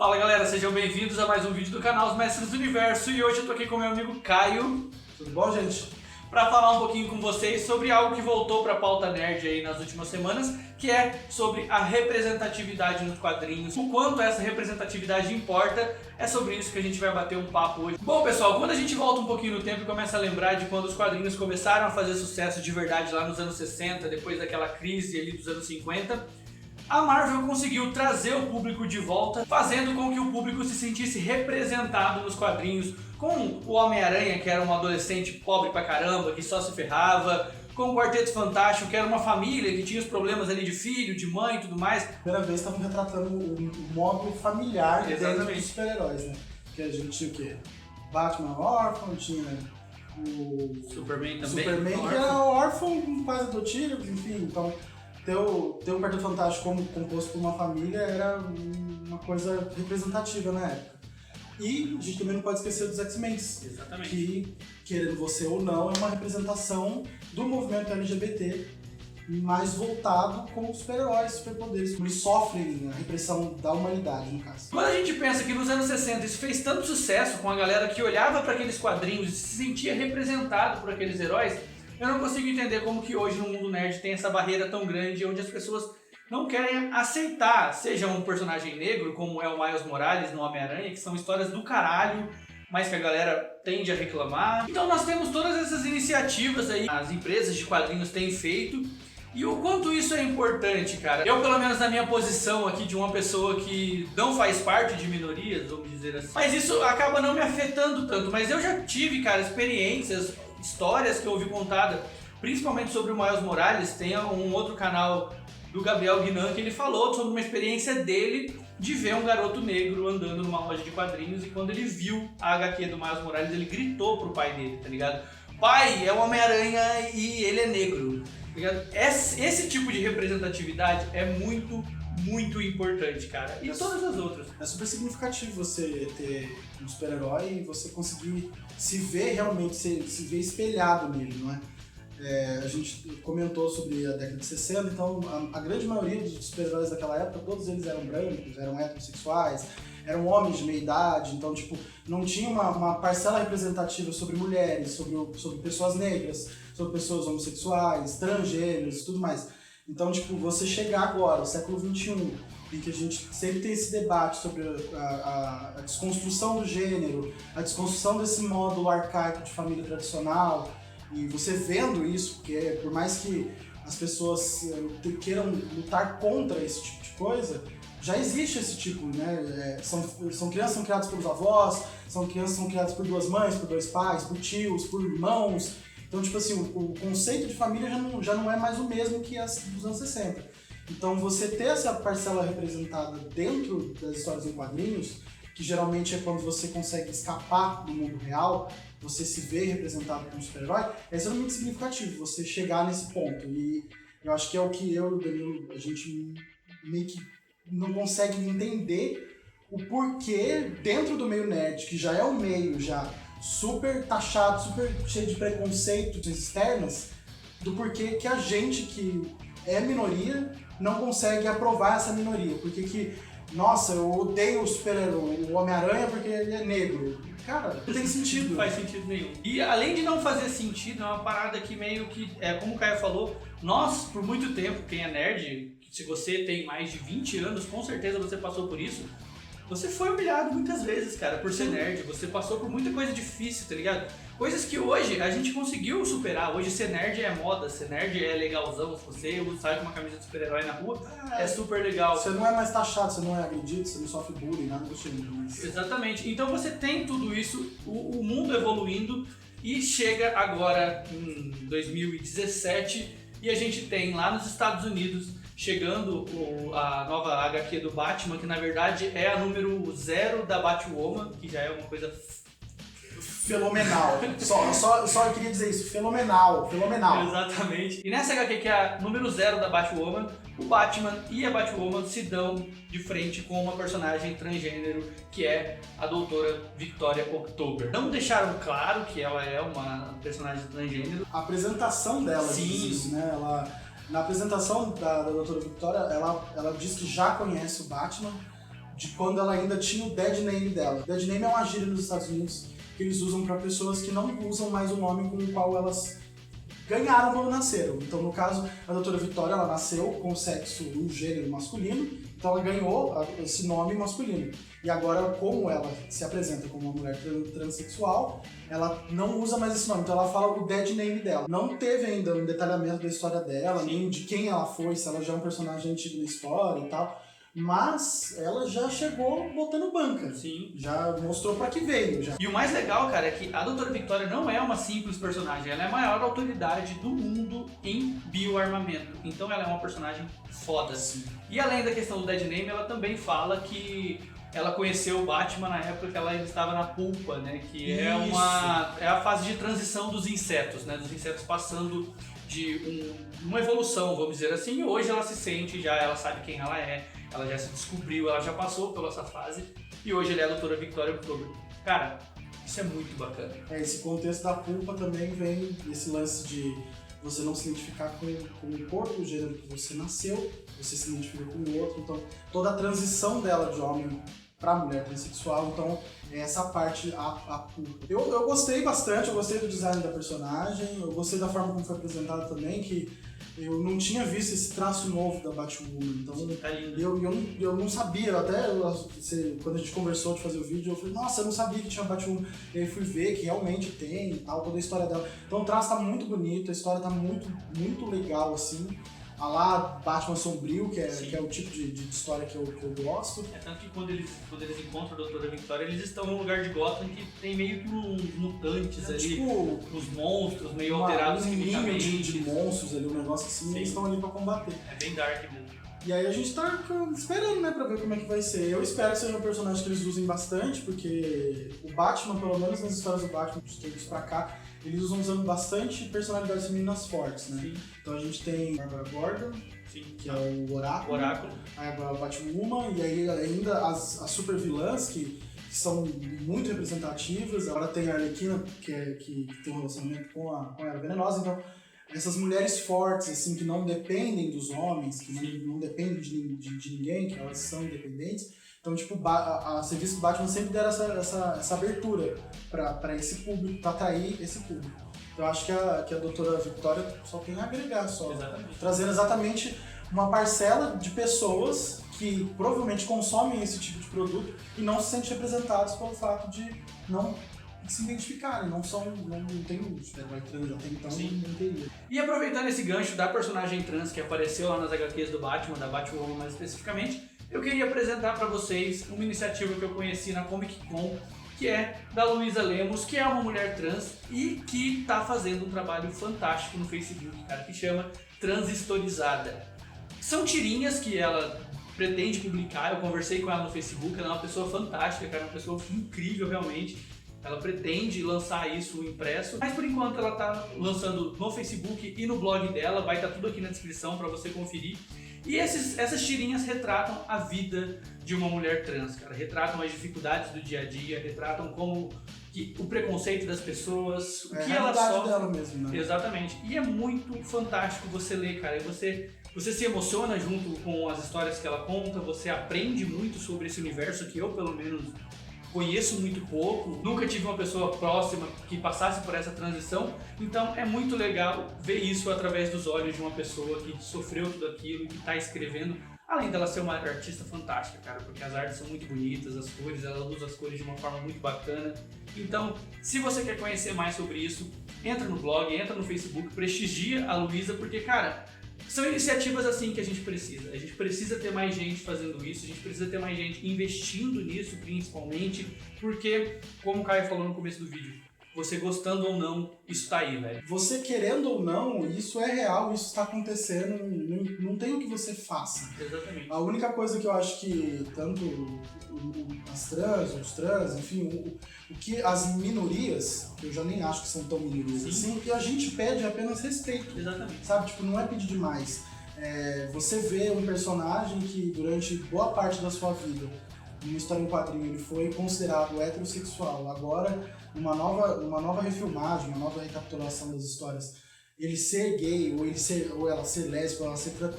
Fala galera, sejam bem-vindos a mais um vídeo do canal Os Mestres do Universo e hoje eu tô aqui com meu amigo Caio. Tudo bom, gente? Para falar um pouquinho com vocês sobre algo que voltou pra pauta nerd aí nas últimas semanas, que é sobre a representatividade nos quadrinhos, o quanto essa representatividade importa, é sobre isso que a gente vai bater um papo hoje. Bom pessoal, quando a gente volta um pouquinho no tempo e começa a lembrar de quando os quadrinhos começaram a fazer sucesso de verdade lá nos anos 60, depois daquela crise ali dos anos 50, a Marvel conseguiu trazer o público de volta, fazendo com que o público se sentisse representado nos quadrinhos, com o Homem-Aranha, que era um adolescente pobre pra caramba, que só se ferrava, com o Quarteto Fantástico, que era uma família que tinha os problemas ali de filho, de mãe e tudo mais. Primeira vez estavam retratando o módulo familiar dentro dos Exatamente. super-heróis, né? Que a gente tinha o quê? Batman órfão, tinha o Superman também. Superman, que era órfão com pais adotivos, enfim. Então, ter o Quarteto Fantástico como composto por uma família era uma coisa representativa na época. E a gente também não pode esquecer dos X-Men, Exatamente. que, querendo você ou não, é uma representação do movimento LGBT, mais voltado com os super-heróis, superpoderes, como eles sofrem a repressão da humanidade, no caso. Quando a gente pensa que nos anos 60 isso fez tanto sucesso com a galera que olhava para aqueles quadrinhos e se sentia representado por aqueles heróis, eu não consigo entender como que hoje no mundo nerd tem essa barreira tão grande onde as pessoas não querem aceitar, seja um personagem negro, como é o Miles Morales no Homem-Aranha, que são histórias do caralho, mas que a galera tende a reclamar. Então nós temos todas essas iniciativas aí, as empresas de quadrinhos têm feito, e o quanto isso é importante, cara. Eu, pelo menos na minha posição aqui de uma pessoa que não faz parte de minorias, vamos dizer assim, mas isso acaba não me afetando tanto, mas eu já tive, cara, experiências, histórias que eu ouvi contada, principalmente sobre o Miles Morales. Tem um outro canal do Gabriel Guinan que ele falou sobre uma experiência dele de ver um garoto negro andando numa loja de quadrinhos e quando ele viu a HQ do Miles Morales ele gritou pro pai dele, tá ligado? Pai, é o Homem-Aranha e ele é negro, tá ligado? Esse tipo de representatividade é muito importante, cara. E todas as outras. É super significativo você ter um super-herói e você conseguir se ver realmente, se ver espelhado nele, não é? A gente comentou sobre a década de 60, então a grande maioria dos super-heróis daquela época, todos eles eram brancos, eram heterossexuais, eram homens de meia idade, então tipo, não tinha uma parcela representativa sobre mulheres, sobre pessoas negras, sobre pessoas homossexuais, transgêneros e tudo mais. Então, tipo, você chegar agora, no século XXI, em que a gente sempre tem esse debate sobre a desconstrução do gênero, a desconstrução desse módulo arcaico de família tradicional, e você vendo isso, porque por mais que as pessoas queiram lutar contra esse tipo de coisa, já existe esse tipo, né? São crianças que são criadas pelos avós, são crianças que são criadas por duas mães, por dois pais, por tios, por irmãos. Então, tipo assim, o conceito de família já não é mais o mesmo que as dos anos 60. Então, você ter essa parcela representada dentro das histórias em quadrinhos, que geralmente é quando você consegue escapar do mundo real, você se vê representado como super-herói, é extremamente significativo você chegar nesse ponto. E eu acho que é o que eu e o Danilo, a gente meio que não consegue entender o porquê dentro do meio nerd, que já é um meio já super taxado, super cheio de preconceitos externos, do porquê que a gente que é minoria não consegue aprovar essa minoria. Porque que, nossa, eu odeio o super-herói, o Homem-Aranha porque ele é negro. Cara, não tem sentido. Não faz sentido nenhum. E além de não fazer sentido, é uma parada que meio que, como o Caio falou, nós, por muito tempo, quem é nerd, se você tem mais de 20 anos, com certeza você passou por isso, você foi humilhado muitas vezes, cara, por ser nerd. Você passou por muita coisa difícil, tá ligado? Coisas que hoje a gente conseguiu superar. Hoje ser nerd é moda, ser nerd é legalzão. Se você sai com uma camisa de super-herói na rua, é super legal. Você não é mais taxado, você não é agredido, você não sofre bullying, nada do tipo. Mas... Exatamente. Então você tem tudo isso, o mundo evoluindo, e chega agora em 2017 e a gente tem lá nos Estados Unidos chegando a nova HQ do Batman, que na verdade é a número 0 da Batwoman, que já é uma coisa fenomenal. só eu queria dizer isso, fenomenal. Exatamente. E nessa HQ, que é a número 0 da Batwoman, o Batman e a Batwoman se dão de frente com uma personagem transgênero, que é a doutora Victoria October. Não deixaram claro que ela é uma personagem transgênero. A apresentação dela Sim. diz isso, né? Na apresentação da doutora Victoria, ela diz que já conhece o Batman, de quando ela ainda tinha o dead name dela. Dead name é uma gíria nos Estados Unidos que eles usam para pessoas que não usam mais o nome com o qual elas ganharam quando nasceram. Então, no caso, a doutora Victoria, ela nasceu com o sexo, o gênero masculino, então ela ganhou esse nome masculino. E agora, como ela se apresenta como uma mulher transexual, ela não usa mais esse nome, então ela fala o dead name dela. Não teve ainda um detalhamento da história dela, nem de quem ela foi, se ela já é um personagem antigo na história e tal. Mas ela já chegou botando banca. Sim. Já mostrou pra que veio. Já. E o mais legal, cara, é que a Doutora Victoria não é uma simples personagem, ela é a maior autoridade do mundo em bioarmamento. Então ela é uma personagem foda. Sim. E além da questão do dead name, ela também fala que ela conheceu o Batman na época que ela estava na pulpa, né? Que é a fase de transição dos insetos, né? Dos insetos passando de uma evolução, vamos dizer assim. E hoje ela se sente já, ela sabe quem ela é. Ela já se descobriu, ela já passou pela essa fase e hoje ela é a Doutora Victoria October. Cara, isso é muito bacana. Esse contexto da pulpa também vem esse lance de você não se identificar com o corpo, o gênero que você nasceu, você se identifica com o outro. Então, toda a transição dela de homem para mulher transexual, então essa parte, a pulpa. Eu gostei bastante, eu gostei do design da personagem, eu gostei da forma como foi apresentada também, que eu não tinha visto esse traço novo da Batwoman, então tá lindo. Eu não sabia, quando a gente conversou de fazer o vídeo, eu falei, nossa, eu não sabia que tinha Batwoman, e aí fui ver que realmente tem e tal, toda a história dela. Então o traço tá muito bonito, a história tá muito, muito legal, assim. A lá Batman Sombrio, que é o tipo de história que eu gosto. É tanto que quando eles encontram a Doutora Victoria, eles estão num lugar de Gotham que tem meio que uns mutantes ali, tipo, uns monstros meio alterados quimicamente. De monstros ali, um negócio assim, e eles estão ali pra combater. É bem dark mesmo. E aí a gente tá esperando, né, pra ver como é que vai ser. Eu espero que seja um personagem que eles usem bastante, porque o Batman, pelo menos nas histórias do Batman, dos tempos pra cá, eles usam bastante personalidades femininas fortes, né? Sim. Então a gente tem Barbara Gordon, que é o Oráculo. Aí agora a Batwoman, e aí ainda as super vilãs que são muito representativas. Agora tem a Arlequina, que tem um relacionamento com a Era Venenosa. Então, essas mulheres fortes, assim, que não dependem dos homens, que não dependem de ninguém, que elas são independentes. Então, tipo, a serviço do Batman sempre deram essa abertura para esse público, para atrair esse público. Então, eu acho que a Doutora Victoria só tem a agregar, trazendo exatamente uma parcela de pessoas que provavelmente consomem esse tipo de produto e não se sentem representados pelo fato de não se identificarem, não tem super-herói trans até então, não teria. E aproveitando esse gancho da personagem trans que apareceu lá nas HQs do Batman, da Batwoman mais especificamente, eu queria apresentar para vocês uma iniciativa que eu conheci na Comic Con, que é da Luísa Lemos, que é uma mulher trans e que está fazendo um trabalho fantástico no Facebook, cara, que chama Transistorizada. São tirinhas que ela pretende publicar, eu conversei com ela no Facebook, ela é uma pessoa fantástica, cara, uma pessoa incrível realmente. Ela pretende lançar isso impresso, mas por enquanto ela está lançando no Facebook e no blog dela, vai estar tudo aqui na descrição para você conferir. E essas tirinhas retratam a vida de uma mulher trans, cara. Retratam as dificuldades do dia a dia, retratam como o preconceito das pessoas, o que ela sofre. Dela mesmo, né? Exatamente. E é muito fantástico você ler, cara. E você se emociona junto com as histórias que ela conta, você aprende muito sobre esse universo que eu, pelo menos, conheço muito pouco, nunca tive uma pessoa próxima que passasse por essa transição, então é muito legal ver isso através dos olhos de uma pessoa que sofreu tudo aquilo e que está escrevendo, além dela ser uma artista fantástica, cara, porque as artes são muito bonitas, as cores, ela usa as cores de uma forma muito bacana. Então, se você quer conhecer mais sobre isso, entra no blog, entra no Facebook, prestigia a Luísa, porque, cara, são iniciativas assim que a gente precisa. A gente precisa ter mais gente fazendo isso, a gente precisa ter mais gente investindo nisso principalmente, porque, como o Caio falou no começo do vídeo, você gostando ou não, isso tá aí, velho. Você querendo ou não, isso é real, isso está acontecendo, não tem o que você faça. Exatamente. A única coisa que eu acho que tanto as trans, os trans, enfim, o que as minorias, que eu já nem acho que são tão minorias assim, que a gente pede é apenas respeito. Exatamente. Sabe, tipo, não é pedir demais. Você vê um personagem que durante boa parte da sua vida, numa história em quadrinho, ele foi considerado heterossexual. Agora, uma nova refilmagem, uma nova recapitulação das histórias, ele ser gay, ou ela ser lésbica, ou ela ser trans,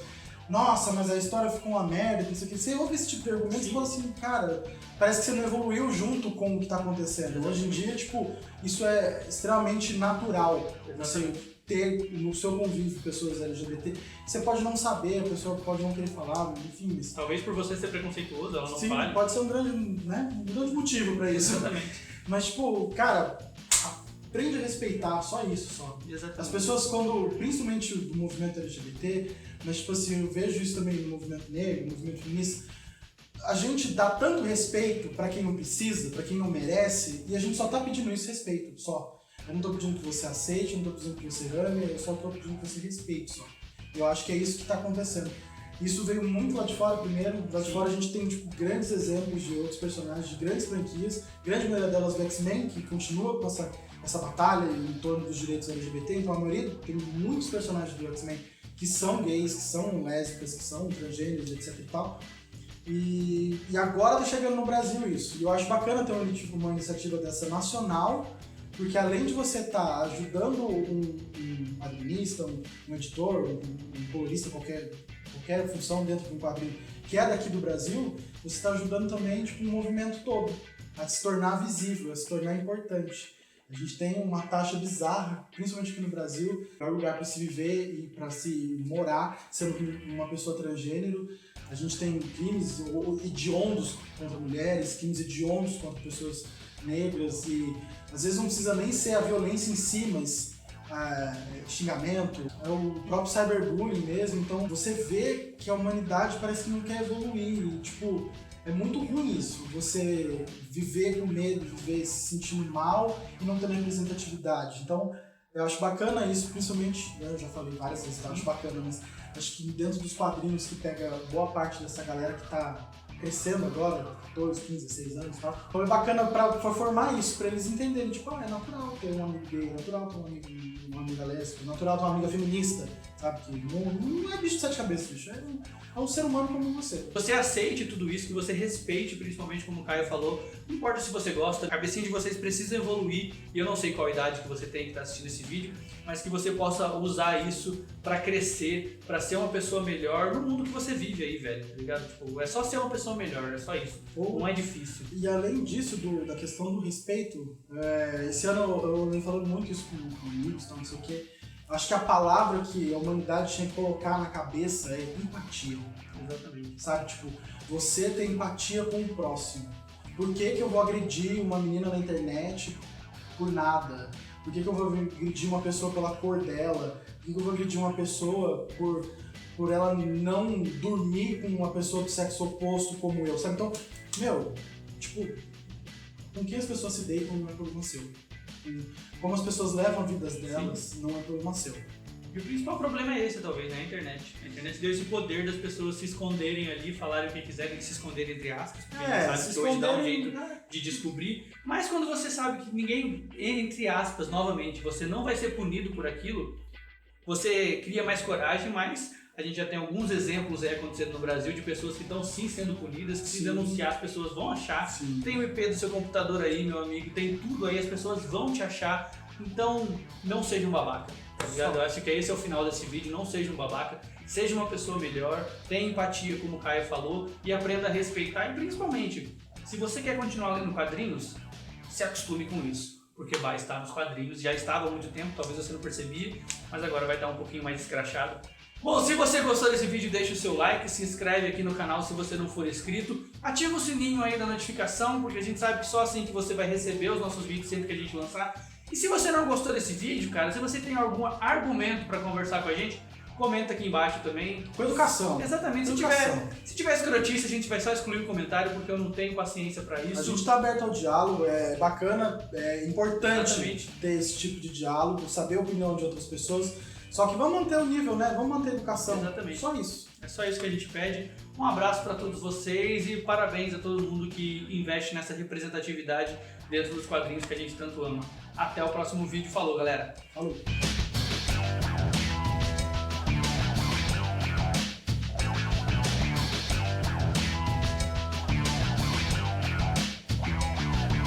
nossa, mas a história ficou uma merda, não sei o que. Você ouve esse tipo de argumento e fala assim, cara, parece que você não evoluiu junto com o que tá acontecendo. Hoje em dia, tipo, isso é extremamente natural. Você ter no seu convívio pessoas LGBT, você pode não saber, a pessoa pode não querer falar, enfim. Mas... talvez por você ser preconceituoso, ela não sim, fale. pode ser um grande motivo pra isso. Exatamente. Mas, tipo, cara, aprende a respeitar, só isso, só. Exatamente. As pessoas quando, principalmente do movimento LGBT, mas tipo assim, eu vejo isso também no movimento negro, no movimento feminista, a gente dá tanto respeito pra quem não precisa, pra quem não merece, e a gente só tá pedindo isso, respeito, só. Eu não tô pedindo que você aceite, eu não tô pedindo que você ame, eu só tô pedindo que você respeite, só. Eu acho que é isso que tá acontecendo. Isso veio muito lá de fora primeiro, lá de fora a gente tem tipo, grandes exemplos de outros personagens, de grandes franquias, grande maioria delas do X-Men, que continua com essa batalha em torno dos direitos LGBT, então a maioria tem muitos personagens do X-Men que são gays, que são lésbicas, que são transgêneros, etc e tal. E agora tá chegando no Brasil isso. E eu acho bacana ter uma iniciativa dessa nacional, porque além de você estar ajudando um quadrinista, um editor, um colorista, qualquer função dentro de um quadrinho que é daqui do Brasil, você está ajudando também tipo, um movimento todo a se tornar visível, a se tornar importante. A gente tem uma taxa bizarra, principalmente aqui no Brasil, é um lugar para se viver e para se morar, sendo uma pessoa transgênero. A gente tem crimes hediondos contra mulheres, crimes hediondos contra pessoas negras e às vezes não precisa nem ser a violência em si, mas xingamento, é o próprio cyberbullying mesmo. Então você vê que a humanidade parece que não quer evoluir e, tipo, é muito ruim isso, você viver com medo, viver se sentindo mal e não ter representatividade. Então eu acho bacana isso, principalmente, eu já falei várias vezes, eu acho bacana, mas acho que dentro dos quadrinhos que pega boa parte dessa galera que tá crescendo agora, 14, 15, 16 anos e tal. Então é bacana pra formar isso, pra eles entenderem, tipo, é natural ter um amigo gay, é natural ter uma amiga lésbica, é natural ter uma amiga feminista, sabe? Que não é bicho de sete cabeças, bicho, é um ser humano como você. Você aceite tudo isso, que você respeite, principalmente como o Caio falou, não importa se você gosta, a cabecinha de vocês precisa evoluir, e eu não sei qual idade que você tem que estar assistindo esse vídeo, mas que você possa usar isso pra crescer, pra ser uma pessoa melhor no mundo que você vive aí, velho, tá ligado? Tipo, é só ser uma pessoa melhor, é só isso. Não é difícil. E além disso, da questão do respeito, esse ano eu venho falando muito isso com amigos, não sei o quê. Acho que a palavra que a humanidade tinha que colocar na cabeça é empatia. Exatamente. Sabe, tipo, você ter empatia com o próximo. Por que eu vou agredir uma menina na internet por nada? Por que eu vou agredir uma pessoa pela cor dela? Por que eu vou agredir uma pessoa por ela não dormir com uma pessoa do sexo oposto como eu, sabe? Então, tipo, com quem as pessoas se deitam não é problema seu. Como as pessoas levam as vidas delas, sim, não é problema seu. E o principal problema é esse, talvez, né? A internet. A internet deu esse poder das pessoas se esconderem ali, falarem o que quiserem, se esconderem entre aspas, porque a gente sabe que hoje dá um jeito de descobrir. Mas quando você sabe que ninguém, entre aspas, novamente, você não vai ser punido por aquilo, você cria mais coragem, mas a gente já tem alguns exemplos aí acontecendo no Brasil de pessoas que estão sim sendo punidas, que se denunciar as pessoas vão achar. Sim. Tem o IP do seu computador aí, meu amigo, tem tudo aí, as pessoas vão te achar. Então, não seja um babaca, tá ligado? Eu acho que esse é o final desse vídeo, não seja um babaca, seja uma pessoa melhor, tenha empatia, como o Caio falou, e aprenda a respeitar. E principalmente, se você quer continuar lendo quadrinhos, se acostume com isso. Porque vai estar nos quadrinhos, já estava há muito tempo, talvez você não percebia, mas agora vai estar um pouquinho mais escrachado. Bom, se você gostou desse vídeo, deixa o seu like, se inscreve aqui no canal se você não for inscrito, ativa o sininho aí da notificação, porque a gente sabe que só assim que você vai receber os nossos vídeos sempre que a gente lançar. E se você não gostou desse vídeo, cara, se você tem algum argumento para conversar com a gente, comenta aqui embaixo também. Com educação. Exatamente. Se tiver escrotice, a gente vai só excluir o comentário, porque eu não tenho paciência para isso. A gente está aberto ao diálogo, é bacana, é importante ter esse tipo de diálogo, saber a opinião de outras pessoas. Só que vamos manter o nível, né? Vamos manter a educação. Exatamente. Só isso. É só isso que a gente pede. Um abraço para todos vocês e parabéns a todo mundo que investe nessa representatividade dentro dos quadrinhos que a gente tanto ama. Até o próximo vídeo. Falou, galera. Falou.